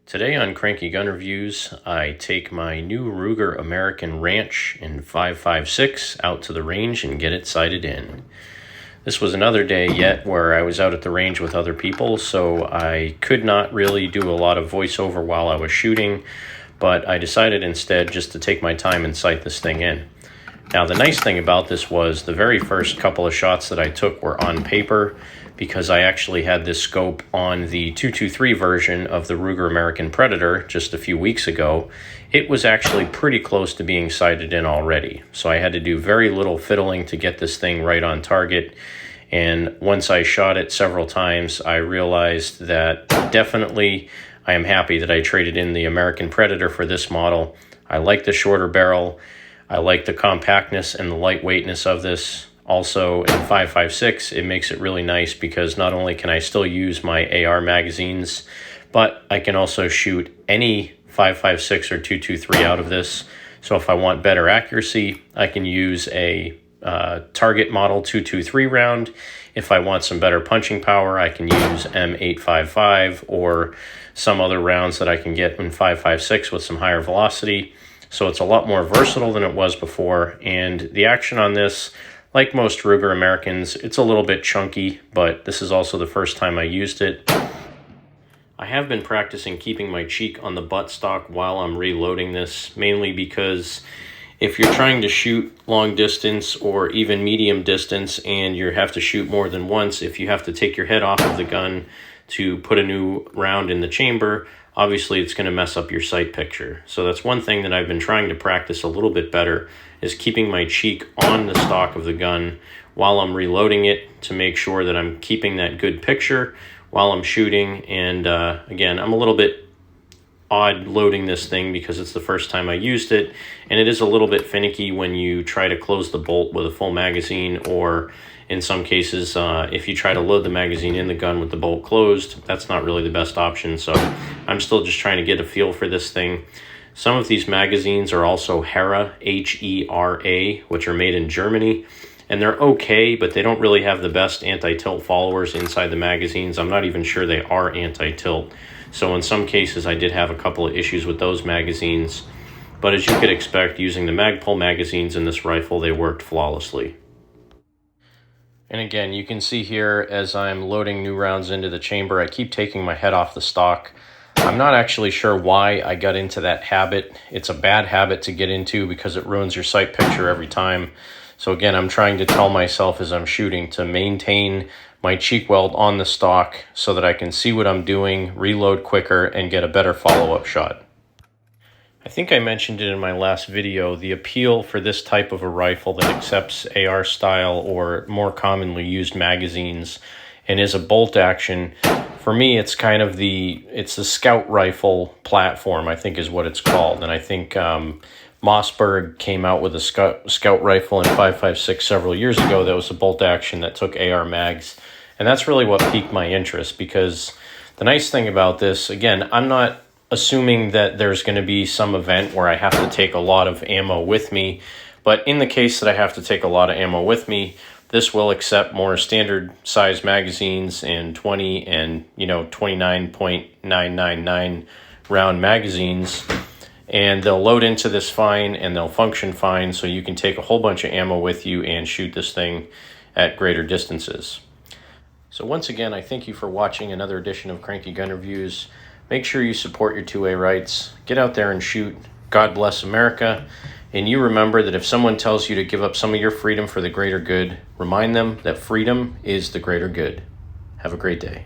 Today on Cranky Gun Reviews, I take my new Tuger American Ranch in 5.56 out to the range and get it sighted in. This was another day yet where I was out at the range with other people, so I could not really do a lot of voiceover while I was shooting, but I decided instead just to take my time and sight this thing in. Now, the nice thing about this was the very first couple of shots that I took were on paper, because I actually had this scope on the 223 version of the Tuger American Predator just a few weeks ago. It was actually pretty close to being sighted in already. So I had to do very little fiddling to get this thing right on target. And once I shot it several times, I realized that definitely I am happy that I traded in the American Predator for this model. I like the shorter barrel. I like the compactness and the lightweightness of this. Also, in 5.56, it makes it really nice because not only can I still use my AR magazines, but I can also shoot any 5.56 or 223 out of this. So if I want better accuracy, I can use a target model 223 round. If I want some better punching power, I can use M855 or some other rounds that I can get in 5.56 with some higher velocity. So it's a lot more versatile than it was before. And the action on this, like most Tuger Americans, it's a little bit chunky, but this is also the first time I used it. I have been practicing keeping my cheek on the buttstock while I'm reloading this, mainly because if you're trying to shoot long distance or even medium distance and you have to shoot more than once, if you have to take your head off of the gun to put a new round in the chamber, obviously it's going to mess up your sight picture. So that's one thing that I've been trying to practice a little bit better, is keeping my cheek on the stock of the gun while I'm reloading it to make sure that I'm keeping that good picture while I'm shooting. And again, I'm a little bit odd loading this thing because it's the first time I used it, and it is a little bit finicky when you try to close the bolt with a full magazine, or in some cases, if you try to load the magazine in the gun with the bolt closed, that's not really the best option. So I'm still just trying to get a feel for this thing. Some of these magazines are also Hera, H-E-R-A, which are made in Germany, and they're okay, but they don't really have the best anti-tilt followers inside the magazines. I'm not even sure they are anti-tilt. So in some cases, I did have a couple of issues with those magazines, but as you could expect, using the Magpul magazines in this rifle, they worked flawlessly. And again, you can see here as I'm loading new rounds into the chamber, I keep taking my head off the stock. I'm not actually sure why I got into that habit. It's a bad habit to get into because it ruins your sight picture every time. So again, I'm trying to tell myself as I'm shooting to maintain my cheek weld on the stock so that I can see what I'm doing, reload quicker, and get a better follow-up shot. I think I mentioned it in my last video, the appeal for this type of a rifle that accepts AR style or more commonly used magazines and is a bolt action. For me, it's kind of the scout rifle platform, I think is what it's called. And I think Mossberg came out with a scout rifle in 5.56 several years ago that was a bolt action that took AR mags. And that's really what piqued my interest, because the nice thing about this, again, I'm not assuming that there's going to be some event where I have to take a lot of ammo with me. But in the case that I have to take a lot of ammo with me, this will accept more standard size magazines and 20 and 29.999 round magazines. And they'll load into this fine and they'll function fine, so you can take a whole bunch of ammo with you and shoot this thing at greater distances. So once again, I thank you for watching another edition of Cranky Gun Reviews. Make sure you support your 2A rights. Get out there and shoot. God bless America. And you remember that if someone tells you to give up some of your freedom for the greater good, remind them that freedom is the greater good. Have a great day.